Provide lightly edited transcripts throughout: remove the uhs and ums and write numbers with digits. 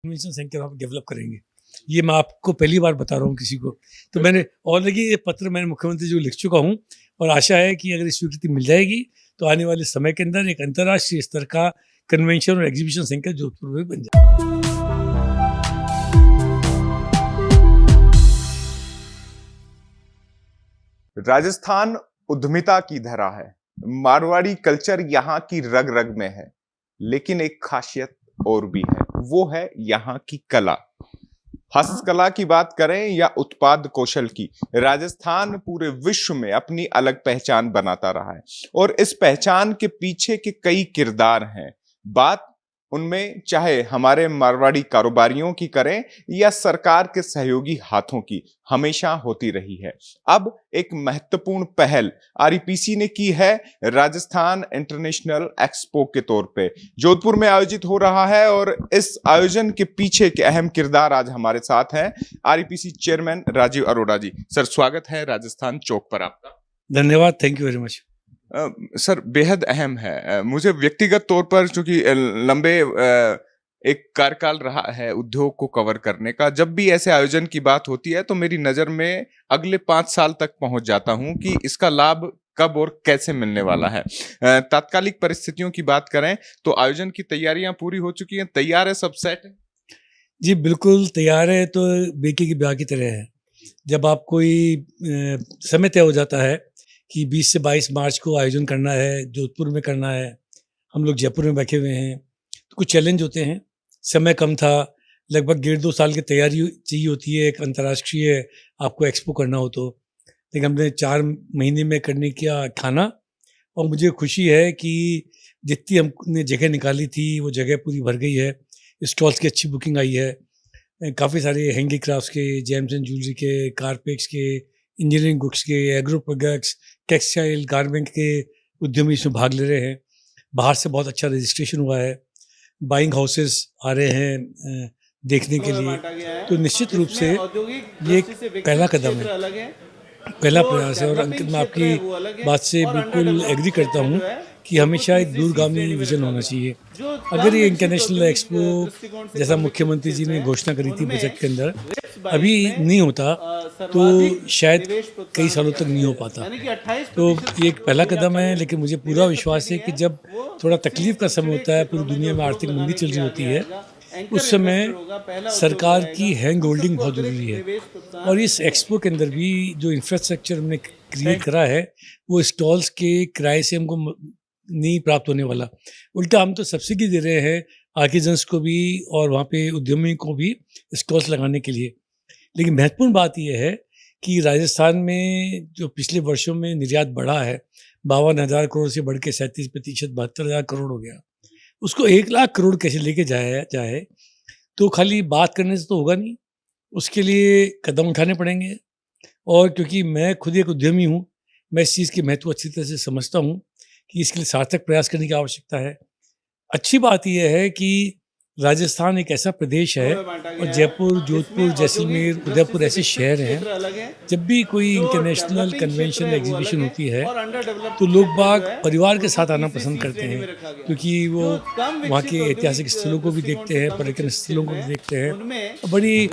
Convention centre आप develop करेंगे। ये मैं आपको पहली बार बता रहा हूँ किसी को। तो मैंने ऑलरेडी ये पत्र मैंने मुख्यमंत्री जी को लिख चुका हूँ और आशा है कि अगर इस स्वीकृति मिल जाएगी तो आने वाले समय के अंदर एक अंतर्राष्ट्रीय स्तर का कन्वेंशन और एग्जीबिशन सेंटर जोधपुर में बन जाए। राजस्थान उद्यमिता की धरा है। मारवाड़ी कल्चर यहाँ की रग रग में है, लेकिन एक खासियत और भी है, वो है यहाँ की कला। हस्तकला की बात करें या उत्पाद कौशल की, राजस्थान पूरे विश्व में अपनी अलग पहचान बनाता रहा है और इस पहचान के पीछे के कई किरदार हैं। बात उनमें चाहे हमारे मारवाड़ी कारोबारियों की करें या सरकार के सहयोगी हाथों की, हमेशा होती रही है। अब एक महत्वपूर्ण पहल आरईपीसी ने की है। राजस्थान इंटरनेशनल एक्सपो के तौर पे जोधपुर में आयोजित हो रहा है और इस आयोजन के पीछे के अहम किरदार आज हमारे साथ हैं आरईपीसी चेयरमैन राजीव अरोड़ा जी। सर, स्वागत है राजस्थान चौक पर आपका। धन्यवाद, thank you very much. Sir, बेहद अहम है। मुझे व्यक्तिगत तौर पर, चूंकि लंबे एक कार्यकाल रहा है उद्योग को कवर करने का, जब भी ऐसे आयोजन की बात होती है तो मेरी नजर में अगले 5 साल तक पहुंच जाता हूं कि इसका लाभ कब और कैसे मिलने वाला है। तात्कालिक परिस्थितियों की बात करें तो आयोजन की तैयारियां पूरी हो चुकी हैं, तैयार है, सब सेट है? जी बिल्कुल तैयार है। तो बेटी की ब्याह की तरह है। जब आप कोई समय तय हो जाता है कि 20 से 22 मार्च को आयोजन करना है, जोधपुर में करना है, हम लोग जयपुर में बैठे हुए हैं, तो कुछ चैलेंज होते हैं। समय कम था, लगभग 1.5-2 साल की तैयारी चाहिए होती है एक अंतर्राष्ट्रीय आपको एक्सपो करना हो तो, लेकिन हमने 4 महीने में करने का ठाना और मुझे खुशी है कि जितनी हमने जगह निकाली थी वो जगह पूरी भर गई है। स्टॉल्स की अच्छी बुकिंग आई है। काफ़ी सारे हैंडीक्राफ्ट्स के, जेम्स एंड ज्वेलरी के, कारपेक्स के, इंजीनियरिंग गुड्स के, एग्रो प्रोडक्ट्स, टेक्सटाइल, गारमेंट के उद्यमी इसमें भाग ले रहे हैं। बाहर से बहुत अच्छा रजिस्ट्रेशन हुआ है। बाइंग हाउसेस आ रहे हैं देखने के लिए। तो निश्चित रूप से ये एक पहला कदम है, पहला प्रयास है। और अंकित, मैं आपकी बात से बिल्कुल एग्री करता हूँ कि हमेशा एक दूरगामी विजन होना चाहिए। अगर ये इंटरनेशनल एक्सपो जैसा मुख्यमंत्री जी ने घोषणा करी थी बजट के अंदर अभी नहीं होता तो शायद कई सालों तक नहीं हो पाता। तो ये एक पहला कदम है, लेकिन मुझे पूरा विश्वास है कि जब थोड़ा तकलीफ का समय होता है, पूरी दुनिया में आर्थिक मंदी चल रही होती है, उस समय सरकार की हैंड होल्डिंग बहुत जरूरी है। और इस एक्सपो के अंदर भी जो इंफ्रास्ट्रक्चर हमने क्रिएट करा है वो स्टॉल्स के किराए से हमको नहीं प्राप्त होने वाला, उल्टा हम तो सब्सिडी दे रहे हैं आर्टिजन्स को भी और वहाँ पे उद्यमी को भी स्टॉल्स लगाने के लिए। लेकिन महत्वपूर्ण बात यह है कि राजस्थान में जो पिछले वर्षों में निर्यात बढ़ा है, 52,000 करोड़ से बढ़ के 37%, 72,000 करोड़ हो गया, उसको 1 लाख करोड़ कैसे लेके जाया जाए। तो खाली बात करने से तो होगा नहीं, उसके लिए कदम उठाने पड़ेंगे। और क्योंकि मैं खुद एक उद्यमी हूँ, मैं इस चीज़ की महत्व अच्छी तरह से समझता हूँ कि इसके लिए सार्थक प्रयास करने की आवश्यकता है। अच्छी बात यह है कि राजस्थान एक ऐसा प्रदेश है और जयपुर, जोधपुर, जैसलमेर, उदयपुर ऐसे शहर हैं, जब भी कोई इंटरनेशनल कन्वेंशन एग्जीबिशन होती है तो लोग बाग परिवार के साथ आना पसंद करते हैं, क्योंकि वो वहाँ के ऐतिहासिक स्थलों को भी देखते हैं, पर्यटन स्थलों को भी देखते हैं और बड़ी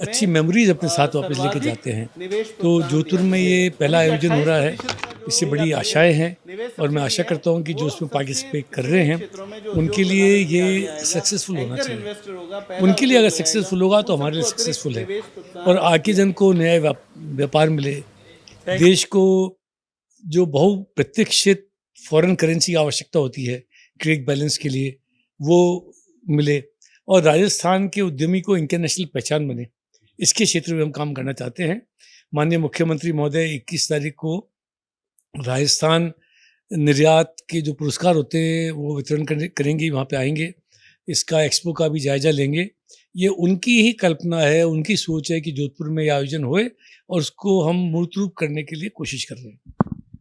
अच्छी मेमोरीज अपने साथ वापस लेके जाते हैं। तो जोधपुर में ये पहला आयोजन हो रहा है, इससे बड़ी आशाएं हैं और मैं आशा करता हूं कि जो उसमें पार्टिसिपेट कर रहे हैं उनके लिए ये सक्सेसफुल होना चाहिए। उनके लिए अगर सक्सेसफुल होगा तो हमारे लिए सक्सेसफुल है और आर्टिजन को नया व्यापार मिले, देश को जो बहुप्रतीक्षित फॉरेन करेंसी की आवश्यकता होती है ट्रेड बैलेंस के लिए वो मिले और राजस्थान के उद्यमी को इंटरनेशनल पहचान बने, इसके क्षेत्र में हम काम करना चाहते हैं। माननीय मुख्यमंत्री महोदय 21 तारीख को राजस्थान निर्यात के जो पुरस्कार होते हैं वो वितरण करेंगे, वहाँ पे आएंगे, इसका एक्सपो का भी जायजा लेंगे। ये उनकी ही कल्पना है, उनकी सोच है कि जोधपुर में ये आयोजन होए और उसको हम मूर्त रूप करने के लिए कोशिश कर रहे हैं।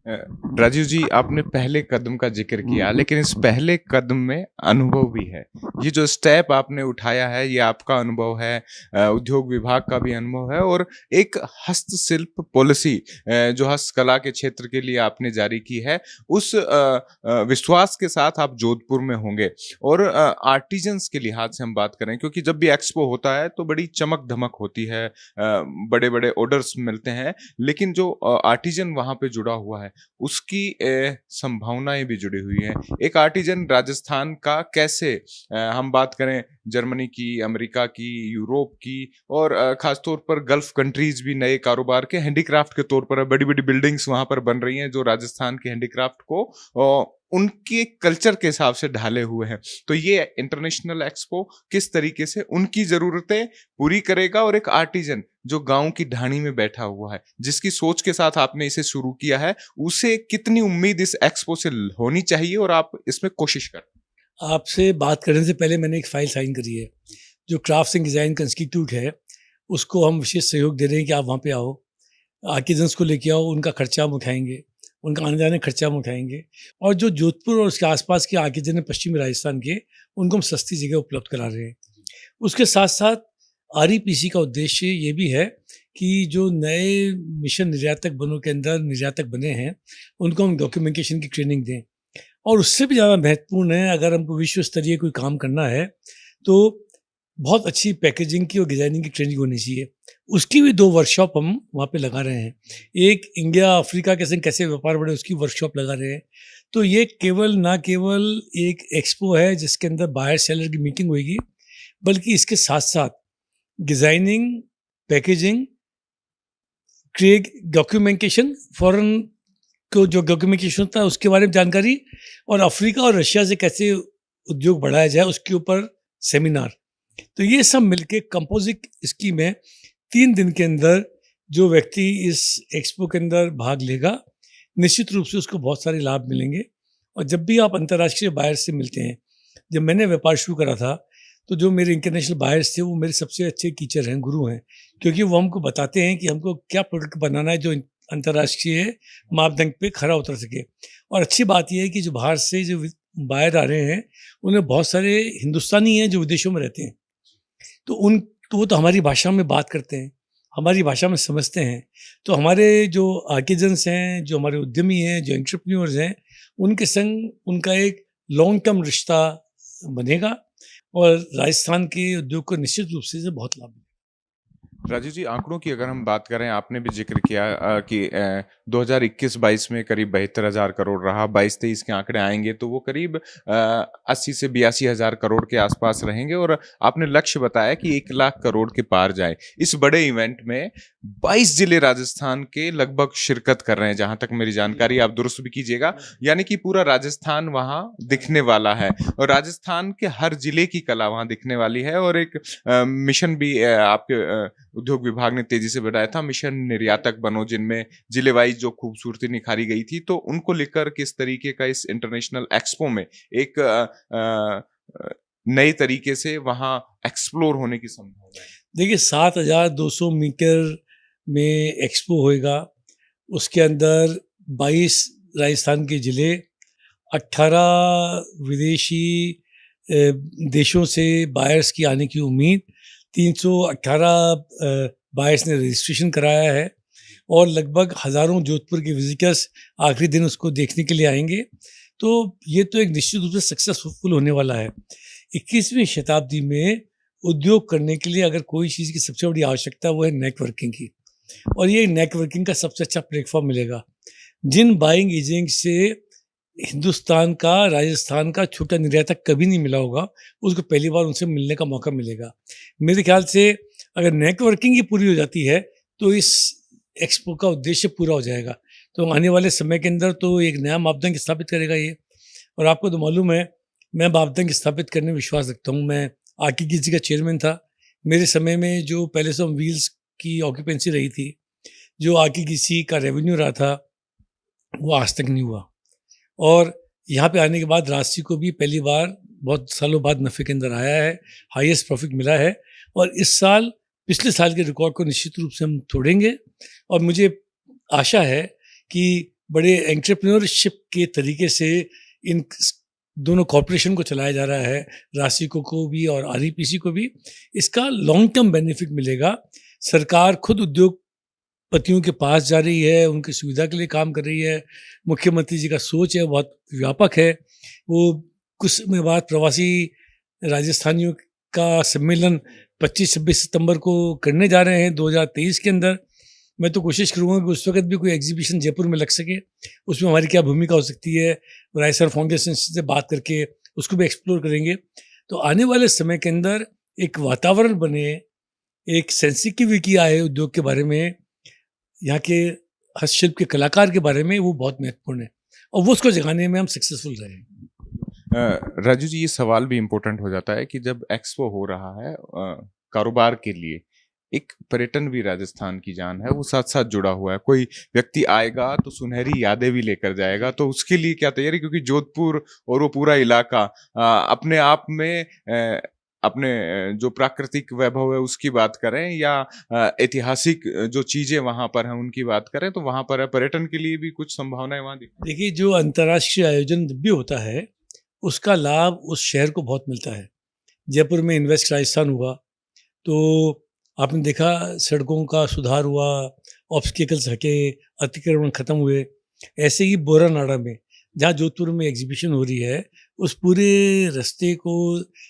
राजीव जी, आपने पहले कदम का जिक्र किया, लेकिन इस पहले कदम में अनुभव भी है। ये जो स्टेप आपने उठाया है, ये आपका अनुभव है, उद्योग विभाग का भी अनुभव है, और एक हस्तशिल्प पॉलिसी जो हस्तकला के क्षेत्र के लिए आपने जारी की है, उस विश्वास के साथ आप जोधपुर में होंगे। और आर्टिजन्स के लिहाज से हम बात करें, क्योंकि जब भी एक्सपो होता है तो बड़ी चमक धमक होती है, बड़े बड़े ऑर्डर्स मिलते हैं, लेकिन जो आर्टिजन वहाँ पे जुड़ा हुआ है उसकी संभावनाएं भी जुड़ी हुई हैं। एक आर्टिजन राजस्थान का कैसे, हम बात करें जर्मनी की, अमेरिका की, यूरोप की, और खासतौर पर गल्फ कंट्रीज भी नए कारोबार के हैंडीक्राफ्ट के तौर पर बड़ी बड़ी बिल्डिंग्स वहां पर बन रही हैं जो राजस्थान के हैंडीक्राफ्ट को उनके कल्चर के हिसाब से ढाले हुए हैं। तो ये इंटरनेशनल एक्सपो किस तरीके से उनकी जरूरतें पूरी करेगा, और एक आर्टिजन जो गांव की ढाणी में बैठा हुआ है, जिसकी सोच के साथ आपने इसे शुरू किया है, उसे कितनी उम्मीद इस एक्सपो से होनी चाहिए, और आप इसमें कोशिश कर। आपसे बात करने से पहले मैंने एक फाइल साइन करी है। जो क्राफ्ट्स एंड डिज़ाइन का इंस्टीट्यूट है, उसको हम विशेष सहयोग दे रहे हैं कि आप वहाँ पे आओ, आर्टिजन्स को लेके आओ, उनका खर्चा हम उठाएंगे, उनका आने जाने का खर्चा हम उठाएंगे, और जो जोधपुर और उसके आसपास के आर्टिजन हैं पश्चिमी राजस्थान के, उनको हम सस्ती जगह उपलब्ध करा रहे हैं। उसके साथ साथ आरईपीसी का उद्देश्य ये भी है कि जो नए मिशन निर्यातक बनों के अंदर निर्यातक बने हैं, उनको हम डॉक्यूमेंटेशन की ट्रेनिंग दें। और उससे भी ज़्यादा महत्वपूर्ण है, अगर हमको विश्व स्तरीय कोई काम करना है तो बहुत अच्छी पैकेजिंग की और डिज़ाइनिंग की ट्रेनिंग होनी चाहिए। उसकी भी 2 वर्कशॉप हम वहाँ पे लगा रहे हैं। एक इंडिया अफ्रीका के संग कैसे व्यापार बढ़े, उसकी वर्कशॉप लगा रहे हैं। तो ये ना केवल एक एक्सपो है जिसके अंदर बायर सेलर की मीटिंग होगी, बल्कि इसके साथ साथ designing, packaging, create documentation, foreign को जो डॉक्यूमेंटेशन होता है उसके बारे में जानकारी, और अफ्रीका और रशिया से कैसे उद्योग बढ़ाया जाए उसके ऊपर सेमिनार। तो ये सब मिलके कंपोजिट स्कीम है। 3 दिन के अंदर जो व्यक्ति इस एक्सपो के अंदर भाग लेगा, निश्चित रूप से उसको बहुत सारे लाभ मिलेंगे। और जब भी आप अंतर्राष्ट्रीय बायर से मिलते हैं, जब मैंने व्यापार शुरू करा था तो जो मेरे इंटरनेशनल बायर्स थे वो मेरे सबसे अच्छे टीचर हैं, गुरु हैं, क्योंकि वो हमको बताते हैं कि हमको क्या प्रोडक्ट बनाना है जो अंतर्राष्ट्रीय मापदंड पे खरा उतर सके। और अच्छी बात यह है कि जो बाहर से जो बायर आ रहे हैं, उन्हें बहुत सारे हिंदुस्तानी हैं जो विदेशों में रहते हैं, तो वो तो हमारी भाषा में बात करते हैं, हमारी भाषा में समझते हैं। तो हमारे जो आर्टिजन्स हैं, जो हमारे उद्यमी हैं, जो एंटरप्रेन्योर्स हैं, उनके संग उनका एक लॉन्ग टर्म रिश्ता बनेगा, और राजस्थान के उद्योग को निश्चित रूप से बहुत लाभ मिलेगा। राजीव जी, आंकड़ों की अगर हम बात करें, आपने भी जिक्र किया कि 2021-22 में करीब 72,000 करोड़ रहा, 22-23 के आंकड़े आएंगे तो वो करीब 80 से 82,000 करोड़ के आसपास रहेंगे, और आपने लक्ष्य बताया कि 1 लाख करोड़ के पार जाए। इस बड़े इवेंट में 22 जिले राजस्थान के लगभग शिरकत कर रहे हैं, जहां तक मेरी जानकारी, आप दुरुस्त भी कीजिएगा। यानी कि पूरा राजस्थान वहां दिखने वाला है, और राजस्थान के हर जिले की कला वहां दिखने वाली है। और एक मिशन भी आपके उद्योग विभाग ने तेजी से बढ़ाया था, मिशन निर्यातक बनो, जिनमें जिले वाइज जो खूबसूरती निखारी गई थी। तो उनको लेकर किस तरीके का इस इंटरनेशनल एक्सपो में एक नए तरीके से वहां एक्सप्लोर होने की संभावना है? देखिए, 7,200 मीटर में एक्सपो होएगा। उसके अंदर 22 राजस्थान के जिले, 18 विदेशी देशों से बायर्स की आने की उम्मीद, 318 बायर्स ने रजिस्ट्रेशन कराया है, और लगभग हज़ारों जोधपुर के विजिटर्स आखिरी दिन उसको देखने के लिए आएंगे। तो ये तो एक निश्चित रूप से सक्सेसफुल होने वाला है। 21वीं शताब्दी में उद्योग करने के लिए अगर कोई चीज़ की सबसे बड़ी आवश्यकता है, वो है नेटवर्किंग की, और ये नेटवर्किंग का सबसे अच्छा प्लेटफॉर्म मिलेगा। जिन बाइंग एजेंट से हिंदुस्तान का, राजस्थान का छोटा निर्यातक कभी नहीं मिला होगा, उसको पहली बार उनसे मिलने का मौका मिलेगा। मेरे ख्याल से अगर नेटवर्किंग ही पूरी हो जाती है तो इस एक्सपो का उद्देश्य पूरा हो जाएगा। तो आने वाले समय के अंदर तो एक नया मापदंड स्थापित करेगा ये। और आपको तो मालूम है, मैं मापदंड स्थापित करने में विश्वास रखता हूँ। मैं आरटीजीसी का चेयरमैन था। मेरे समय में जो पहले से व्हील्स की ऑक्यूपेंसी रही थी, जो आरटीजीसी का रेवेन्यू रहा था, वो आज तक नहीं हुआ। और यहाँ पे आने के बाद राशि को भी पहली बार बहुत सालों बाद नफ़े के अंदर आया है, हाईएस्ट प्रॉफिट मिला है। और इस साल पिछले साल के रिकॉर्ड को निश्चित रूप से हम तोड़ेंगे, और मुझे आशा है कि बड़े एंटरप्रेन्योरशिप के तरीके से इन दोनों कॉरपोरेशन को चलाया जा रहा है, राशिको को भी और आरईपीसी को भी। इसका लॉन्ग टर्म बेनिफिट मिलेगा। सरकार खुद उद्योगपतियों के पास जा रही है, उनकी सुविधा के लिए काम कर रही है। मुख्यमंत्री जी का सोच है बहुत व्यापक है। वो कुछ समय बाद प्रवासी राजस्थानियों का सम्मेलन 25-26 सितंबर को करने जा रहे हैं 2023 के अंदर। मैं तो कोशिश करूँगा कि उस वक्त भी कोई एग्जीबिशन जयपुर में लग सके। उसमें हमारी क्या भूमिका हो सकती है, रायसर फाउंडेशन से बात करके उसको भी एक्सप्लोर करेंगे। तो आने वाले समय के अंदर एक वातावरण बने, एक सेंसिटिविटी आए उद्योग के बारे में, यहाँ के हस्तशिल्प के कलाकार के बारे में, वो बहुत महत्वपूर्ण है और वो उसको जगाने में हम सक्सेसफुल रहे। राजू जी, ये सवाल भी इम्पोर्टेंट हो जाता है कि जब एक्सपो हो रहा है कारोबार के लिए, एक पर्यटन भी राजस्थान की जान है, वो साथ साथ जुड़ा हुआ है। कोई व्यक्ति आएगा तो सुनहरी यादें भी लेकर जाएगा, तो उसके लिए क्या तैयारी, क्योंकि जोधपुर और वो पूरा इलाका अपने आप में अपने जो प्राकृतिक वैभव है उसकी बात करें या ऐतिहासिक जो चीजें वहां पर हैं उनकी बात करें, तो वहां पर है पर्यटन के लिए भी कुछ संभावनाएं वहां दिख। देखिए, जो अंतर्राष्ट्रीय आयोजन भी होता है उसका लाभ उस शहर को बहुत मिलता है। जयपुर में इन्वेस्ट राजस्थान हुआ तो आपने देखा सड़कों का सुधार हुआ, ऑब्स्टिकल्स हटे, अतिक्रमण खत्म हुए। ऐसे ही बोरानाड़ा में जहाँ जोधपुर में एग्जीबिशन हो रही है, उस पूरे रास्ते को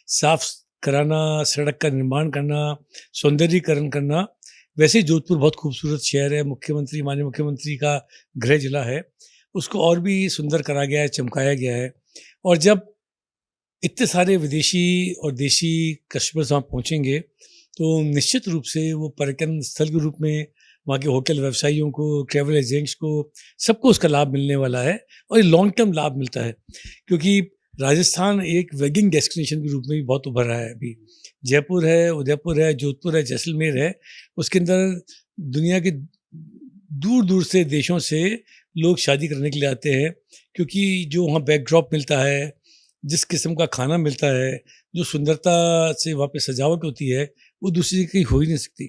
साफ कराना, सड़क का निर्माण करना, सौंदर्यीकरण करना। वैसे ही जोधपुर बहुत खूबसूरत शहर है, मुख्यमंत्री, माननीय मुख्यमंत्री का गृह जिला है, उसको और भी सुंदर करा गया है, चमकाया गया है। और जब इतने सारे विदेशी और देशी कस्टमर्स वहाँ पहुँचेंगे तो निश्चित रूप से वो पर्यटन स्थल के रूप में वहाँ के होटल व्यवसायियों को, ट्रैवल एजेंट्स को, सबको उसका लाभ मिलने वाला है और ये लॉन्ग टर्म लाभ मिलता है। क्योंकि राजस्थान एक वेडिंग डेस्टिनेशन के रूप में भी बहुत उभर रहा है अभी। जयपुर है, उदयपुर है, जोधपुर है, जैसलमेर है, उसके अंदर दुनिया के दूर दूर से देशों से लोग शादी करने के लिए आते हैं, क्योंकि जो वहाँ बैकड्रॉप मिलता है, जिस किस्म का खाना मिलता है, जो सुंदरता से वहाँ पे सजावट होती है, वो दूसरी जगह कहीं हो ही नहीं सकती।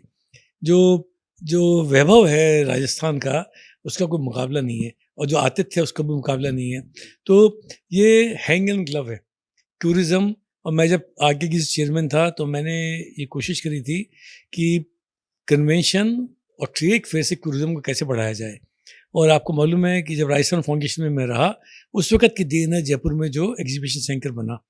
जो जो वैभव है राजस्थान का, उसका कोई मुकाबला नहीं है और जो आतिथ्य है उसका भी मुकाबला नहीं है। तो ये हैंड इन ग्लव है टूरिज़्म। और मैं जब आगे की चेयरमैन था तो मैंने ये कोशिश करी थी कि कन्वेंशन और ट्रेड फेयर से टूरिज़्म को कैसे बढ़ाया जाए। और आपको मालूम है कि जब राजस्थान फाउंडेशन में मैं रहा, उस वक्त की देन है जयपुर में जो एग्जीबिशन सेंटर बना।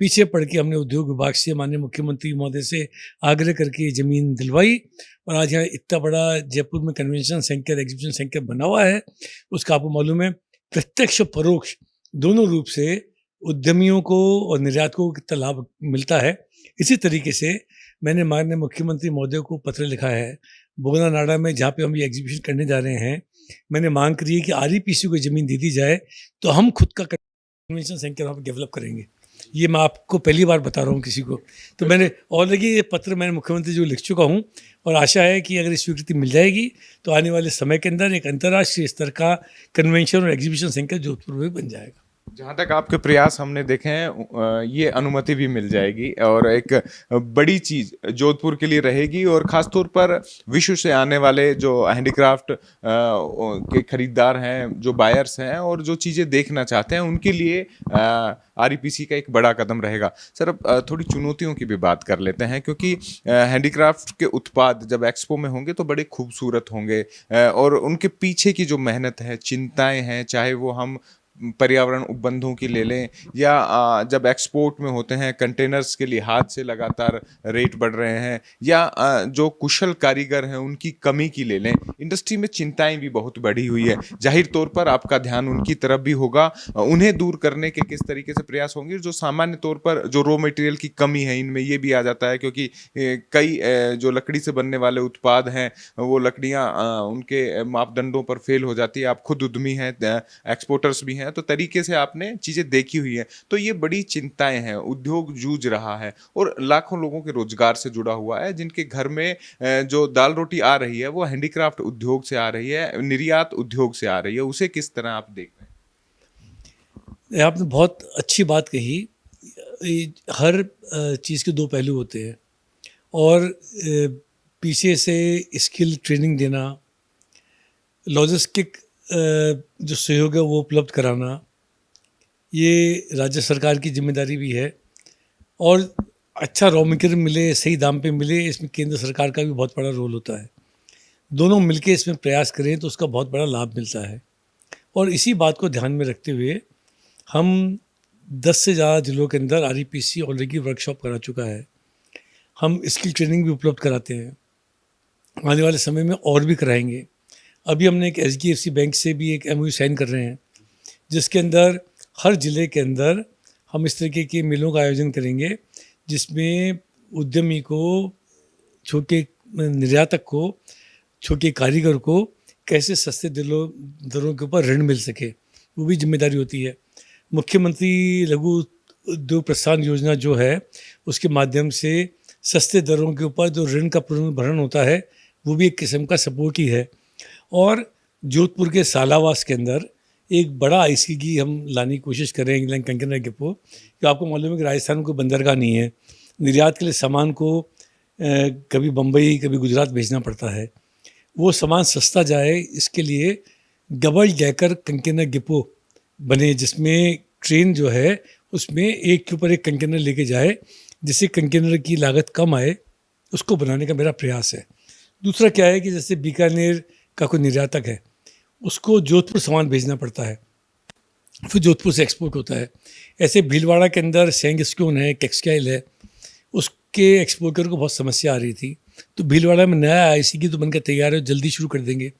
पीछे पड़ के हमने उद्योग विभाग से, माननीय मुख्यमंत्री महोदय से आग्रह करके ज़मीन दिलवाई और आज यहाँ इतना बड़ा जयपुर में कन्वेंशन सेंटर, एग्जीबिशन सेंटर बना हुआ है। उसका आपको मालूम है प्रत्यक्ष और परोक्ष दोनों रूप से उद्यमियों को और निर्यातकों को कितना लाभ मिलता है। इसी तरीके से मैंने माननीय मुख्यमंत्री महोदय को पत्र लिखा है। बोगनानाड़ा में जहाँ पे हम ये एग्जीबिशन करने जा रहे हैं, मैंने मांग करी है कि आरईपीसी को ज़मीन दे दी जाए तो हम खुद का कन्वेंशन सेंटर वहाँ पर डेवलप करेंगे। ये मैं आपको पहली बार बता रहा हूँ किसी को। तो मैंने ऑलरेडी ये पत्र मैंने मुख्यमंत्री जी को लिख चुका हूँ और आशा है कि अगर इस स्वीकृति मिल जाएगी तो आने वाले समय के अंदर एक अंतर्राष्ट्रीय स्तर का कन्वेंशन और एग्जीबिशन सेंटर जोधपुर में बन जाएगा। जहाँ तक आपके प्रयास हमने देखे हैं, ये अनुमति भी मिल जाएगी और एक बड़ी चीज जोधपुर के लिए रहेगी। और ख़ास तौर पर विश्व से आने वाले जो हैंडीक्राफ्ट के खरीदार हैं, जो बायर्स हैं और जो चीज़ें देखना चाहते हैं, उनके लिए आरईपीसी का एक बड़ा कदम रहेगा। सर, अब थोड़ी चुनौतियों की भी बात कर लेते हैं, क्योंकि हैंडीक्राफ्ट के उत्पाद जब एक्सपो में होंगे तो बड़े खूबसूरत होंगे और उनके पीछे की जो मेहनत है, चिंताएं हैं, चाहे वो हम पर्यावरण उपबंधों की ले लें या जब एक्सपोर्ट में होते हैं कंटेनर्स के लिहाज से लगातार रेट बढ़ रहे हैं, या जो कुशल कारीगर हैं उनकी कमी की ले लें, इंडस्ट्री में चिंताएं भी बहुत बढ़ी हुई है। जाहिर तौर पर आपका ध्यान उनकी तरफ भी होगा, उन्हें दूर करने के किस तरीके से प्रयास होंगे। जो सामान्य तौर पर जो रॉ मटेरियल की कमी है, इनमें ये भी आ जाता है, क्योंकि कई जो लकड़ी से बनने वाले उत्पाद हैं वो लकड़ियाँ उनके मापदंडों पर फेल हो जाती है। आप खुद उद्यमी हैं, एक्सपोर्टर्स भी हैं, तो तरीके से आपने चीजें देखी हुई है। तो ये बड़ी चिंताएं हैं, उद्योग जूझ रहा है और लाखों लोगों के रोजगार से जुड़ा हुआ है, जिनके घर में जो दाल रोटी आ रही है वो हैंडीक्राफ्ट उद्योग से आ रही है, निर्यात उद्योग से आ रही है। उसे किस तरह आप देख रहे हैं? आपने बहुत अच्छी बात कही। हर चीज़ के दो पहलू होते हैं और पीछे से स्किल ट्रेनिंग देना, लॉजिस्टिक जो सहयोग है वो उपलब्ध कराना, ये राज्य सरकार की जिम्मेदारी भी है। और अच्छा रॉ मटेरियल मिले, सही दाम पे मिले, इसमें केंद्र सरकार का भी बहुत बड़ा रोल होता है। दोनों मिलके इसमें प्रयास करें तो उसका बहुत बड़ा लाभ मिलता है। और इसी बात को ध्यान में रखते हुए हम 10 से ज़्यादा जिलों के अंदर आरईपीसी ऑलरेडी वर्कशॉप करा चुका है। हम स्किल ट्रेनिंग भी उपलब्ध कराते हैं, आने वाले समय में और भी कराएंगे। अभी हमने एक एचडीएफसी बैंक से भी एक एमओयू साइन कर रहे हैं, जिसके अंदर हर ज़िले के अंदर हम इस तरीके के मेलों का आयोजन करेंगे, जिसमें उद्यमी को, छोटे निर्यातक को, छोटे कारीगर को कैसे सस्ते दरों के ऊपर ऋण मिल सके, वो भी जिम्मेदारी होती है। मुख्यमंत्री लघु उद्योग प्रोत्साहन योजना जो है, उसके माध्यम से सस्ते दरों के ऊपर जो ऋण का पुनर्भरण होता है, वो भी एक किस्म का सपोर्ट ही है। और जोधपुर के सालावास के अंदर एक बड़ा आईसीगी हम लाने की कोशिश कर रहे हैं, इंग्लैंड कंटेनर डिपो। कि आपको मालूम है कि राजस्थान में कोई बंदरगाह नहीं है, निर्यात के लिए सामान को कभी बम्बई कभी गुजरात भेजना पड़ता है। वो सामान सस्ता जाए, इसके लिए डबल डेकर कंटेनर डिपो बने, जिसमें ट्रेन जो है उसमें एक के ऊपर एक कंटेनर लेके जाए, जिससे कंटेनर की लागत कम आए। उसको बनाने का मेरा प्रयास है। दूसरा क्या है कि जैसे बीकानेर का कोई निर्यातक है, उसको जोधपुर सामान भेजना पड़ता है, फिर जोधपुर से एक्सपोर्ट होता है। ऐसे भीलवाड़ा के अंदर सेंगस्क्यून है, टेक्सटाइल है, उसके एक्सपोर्टर को बहुत समस्या आ रही थी। तो भीलवाड़ा में नया आईसीगी तो बनकर तैयार है, जल्दी शुरू कर देंगे।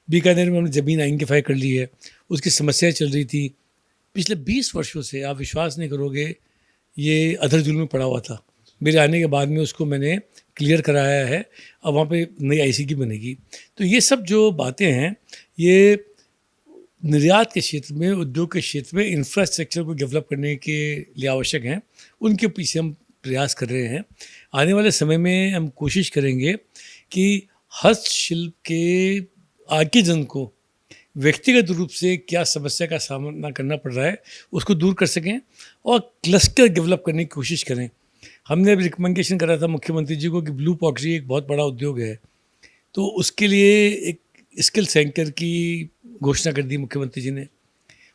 बीकानेर में हमने ज़मीन आइडेंटिफाई कर ली है, उसकी समस्या चल रही थी पिछले 20 वर्षों से। आप विश्वास नहीं करोगे, ये अधर जुल में पड़ा हुआ था। मेरे आने के बाद में उसको मैंने क्लियर कराया है, अब वहाँ पे नई आईसीगी बनेगी। तो ये सब जो बातें हैं, ये निर्यात के क्षेत्र में, उद्योग के क्षेत्र में इंफ्रास्ट्रक्चर को डेवलप करने के लिए आवश्यक हैं। उनके पीछे हम प्रयास कर रहे हैं। आने वाले समय में हम कोशिश करेंगे कि हस्तशिल्प के आर्टिजन को व्यक्तिगत रूप से क्या समस्या का सामना करना पड़ रहा है, उसको दूर कर सकें और क्लस्टर डेवलप करने की कोशिश करें। हमने अभी रिकमेंडेशन करा था मुख्यमंत्री जी को कि ब्लू पॉटरी एक बहुत बड़ा उद्योग है, तो उसके लिए एक स्किल सेंटर की घोषणा कर दी मुख्यमंत्री जी ने,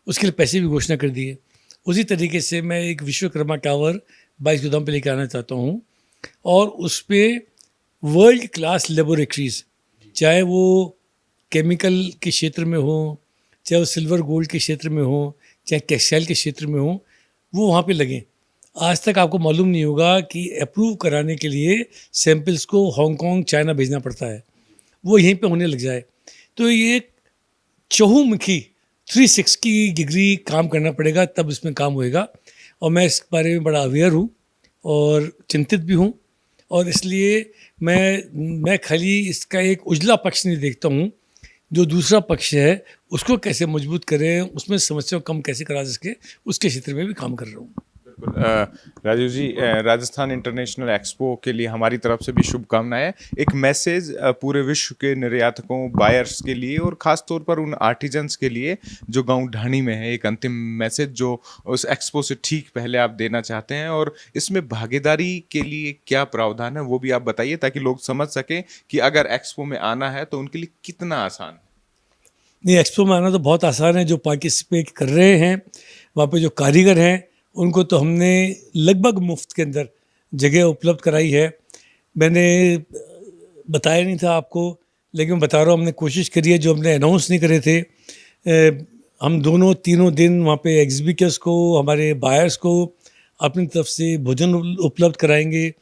उसके लिए पैसे भी घोषणा कर दिए। उसी तरीके से मैं एक विश्वकर्मा टावर 22 गोदाम पे लेकर आना चाहता हूँ, और उस पर वर्ल्ड क्लास लेबोरेटरीज, चाहे वो केमिकल के क्षेत्र में हो, चाहे वो सिल्वर गोल्ड के क्षेत्र में हो, चाहे टेक्सटाइल के क्षेत्र में हो, वो वहाँ पे लगें। आज तक आपको मालूम नहीं होगा कि अप्रूव कराने के लिए सैंपल्स को हांगकांग, चाइना भेजना पड़ता है, वो यहीं पे होने लग जाए। तो ये चहुमुखी 360 डिग्री काम करना पड़ेगा, तब इसमें काम होएगा। और मैं इस बारे में बड़ा अवेयर हूँ और चिंतित भी हूँ, और इसलिए मैं खाली इसका एक उजला पक्ष नहीं देखता हूँ, जो दूसरा पक्ष है उसको कैसे मजबूत करें, उसमें समस्या को कम कैसे करा सके, उसके क्षेत्र में भी काम कर रहा हूँ। राजीव जी, राजस्थान इंटरनेशनल एक्सपो के लिए हमारी तरफ से भी शुभकामनाएं। एक मैसेज पूरे विश्व के निर्यातकों, बायर्स के लिए और ख़ास तौर पर उन आर्टिजन्स के लिए जो गांव ढाणी में है, एक अंतिम मैसेज जो उस एक्सपो से ठीक पहले आप देना चाहते हैं, और इसमें भागीदारी के लिए क्या प्रावधान है वो भी आप बताइए, ताकि लोग समझ सकें कि अगर एक्सपो में आना है तो उनके लिए कितना आसान है। नहीं, एक्सपो में आना तो बहुत आसान है। जो पार्टिसिपेट कर रहे हैं, वहाँ पे जो कारीगर हैं, उनको तो हमने लगभग मुफ्त के अंदर जगह उपलब्ध कराई है। मैंने बताया नहीं था आपको, लेकिन बता रहा हूँ, हमने कोशिश करी है, जो हमने अनाउंस नहीं करे थे। हम दोनों तीनों दिन वहाँ पे एग्जीबिटर्स को, हमारे बायर्स को अपनी तरफ से भोजन उपलब्ध कराएंगे।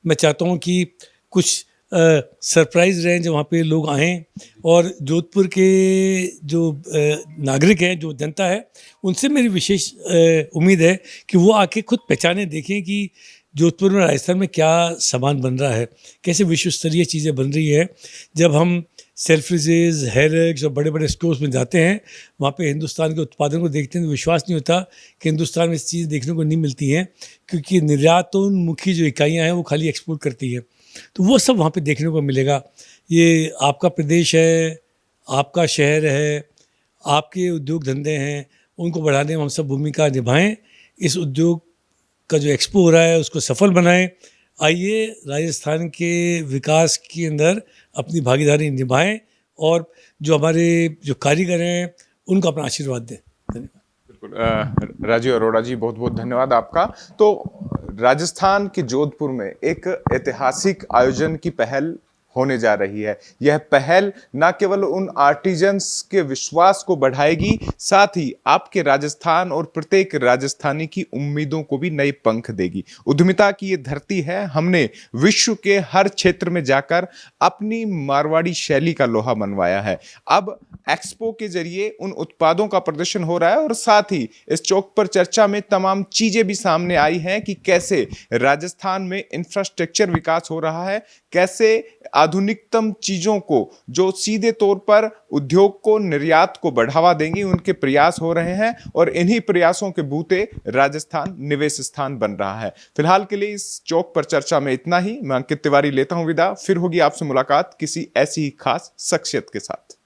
मैं चाहता हूँ कि कुछ सरप्राइज़ रहें जब वहाँ पे लोग आएँ, और जोधपुर के जो नागरिक हैं, जो जनता है, उनसे मेरी विशेष उम्मीद है कि वो आके खुद पहचाने, देखें कि जोधपुर में, राजस्थान में क्या सामान बन रहा है, कैसे विश्व स्तरीय चीज़ें बन रही है। जब हम सेल्फ्रिजेज, हैरिक्स और बड़े बड़े स्टोर्स में जाते हैं, वहाँ पे हिंदुस्तान के उत्पादन को देखते हैं तो विश्वास नहीं होता कि हिंदुस्तान में इस चीज़ देखने को नहीं मिलती हैं, क्योंकि निर्यातोन्मुखी जो इकाइयाँ हैं वो खाली एक्सपोर्ट करती है। तो वो सब वहाँ पे देखने को मिलेगा। ये आपका प्रदेश है, आपका शहर है, आपके उद्योग धंधे हैं, उनको बढ़ाने में हम सब भूमिका निभाएं। इस उद्योग का जो एक्सपो हो रहा है उसको सफल बनाएं। आइए, राजस्थान के विकास के अंदर अपनी भागीदारी निभाएं, और जो हमारे जो कारीगर हैं, उनको अपना आशीर्वाद दें। धन्यवाद। बिल्कुल राजीव अरोड़ा जी, बहुत बहुत धन्यवाद आपका। तो राजस्थान के जोधपुर में एक ऐतिहासिक आयोजन की पहल होने जा रही है। यह पहल न केवल उन आर्टिजन्स के विश्वास को बढ़ाएगी, साथ ही आपके राजस्थान और प्रत्येक राजस्थानी की उम्मीदों को भी नए पंख देगी। उद्यमिता की ये धरती है। हमने विश्व के हर क्षेत्र में जाकर अपनी मारवाड़ी शैली का लोहा मनवाया है। अब एक्सपो के जरिए उन उत्पादों का प्रदर्शन हो रहा है और साथ ही इस चौक पर चर्चा में तमाम चीजें भी सामने आई हैं कि कैसे राजस्थान में इंफ्रास्ट्रक्चर विकास हो रहा है, कैसे आधुनिकतम चीजों को जो सीधे तौर पर उद्योग को, निर्यात को बढ़ावा देंगी, उनके प्रयास हो रहे हैं और इन्हीं प्रयासों के बूते राजस्थान निवेश स्थान बन रहा है। फिलहाल के लिए इस चौक पर चर्चा में इतना ही। मैं अंकित तिवारी लेता हूं विदा। फिर होगी आपसे मुलाकात किसी ऐसी ही खास शख्सियत के साथ।